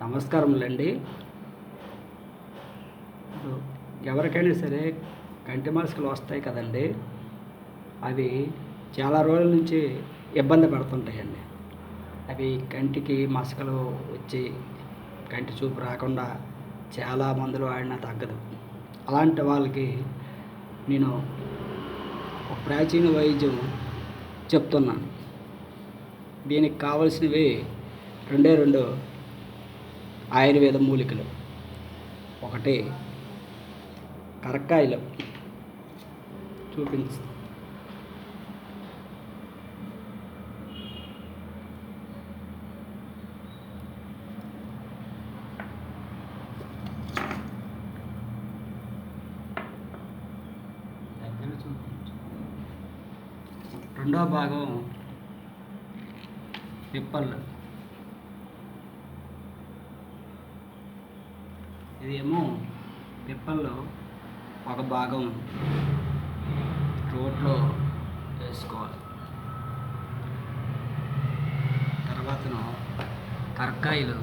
నమస్కారములండి. ఇప్పుడు ఎవరికైనా సరే కంటి మసకలు వస్తాయి కదండి. అవి చాలా రోజుల నుంచి ఇబ్బంది పడుతుంటాయండి. అవి కంటికి మసకలు వచ్చి కంటి చూపు రాకుండా చాలా మందులు వాడినా తగ్గదు. అలాంటి వాళ్ళకి నేను ఒక ప్రాచీన వైద్యం చెప్తున్నాను. దీనికి కావలసినవి రెండు ఆయుర్వేద మూలికలు. ఒకటి కరక్కాయలు చూపిస్తాను. రెండో భాగం పిప్పళ్ళు. ఇదేమో పిప్పల్లో ఒక భాగం రోట్లో వేసుకోవాలి. తర్వాత కరక్కాయలు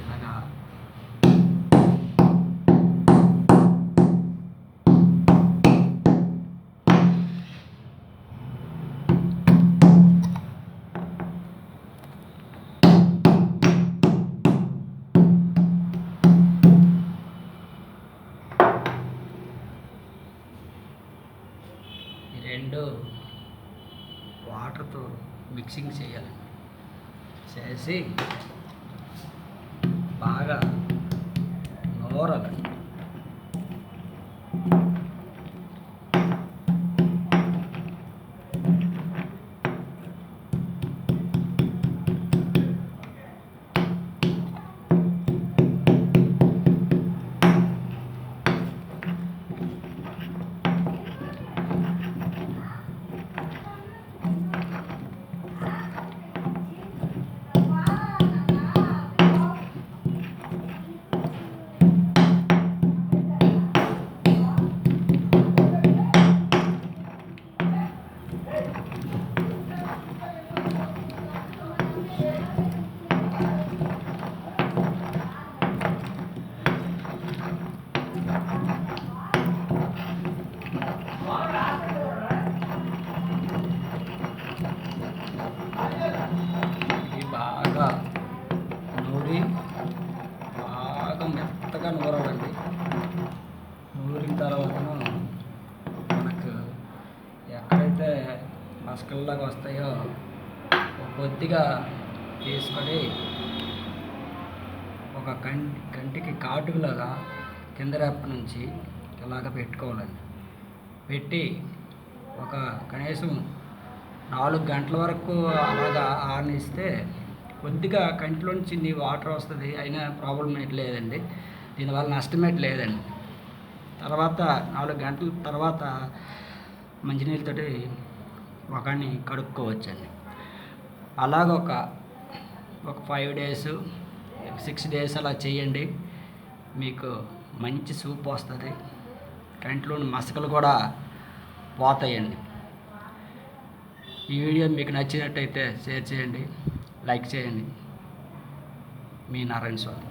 ఇలాగా రెండు వాటర్తో మిక్సింగ్ చేయాలి. చేసి బాగా నూరాలి. బాగా నూరి బాగా మెత్తగా నూరాలండి. నూరిన తర్వాత మనకు ఎక్కడైతే మసకల్లాగా వస్తాయో కొద్దిగా తీసుకొని ఒక కంటికి కాటులాగా కింద రేప నుంచి ఇలాగ పెట్టుకోవాలండి. పెట్టి ఒక కనీసం 4 గంటల వరకు అలాగా ఆరనిస్తే కొద్దిగా కంటిలో నుంచి వాటర్ వస్తుంది. అయినా ప్రాబ్లం ఏంటి లేదండి, దీనివల్ల నష్టమేటి లేదండి. తర్వాత 4 గంటల తర్వాత మంచినీళ్ళతోటి ముఖాన్ని కడుక్కోవచ్చండి. అలాగ ఒక 5 days 6 days అలా చేయండి. మీకు మంచి సూప్ వస్తుంది. కంటిలోని మసకలు కూడా పోతాయండి. ఈ వీడియో మీకు నచ్చినట్టయితే షేర్ చేయండి, లైక్ చేయండి. మీ నారాయణ స్వామి.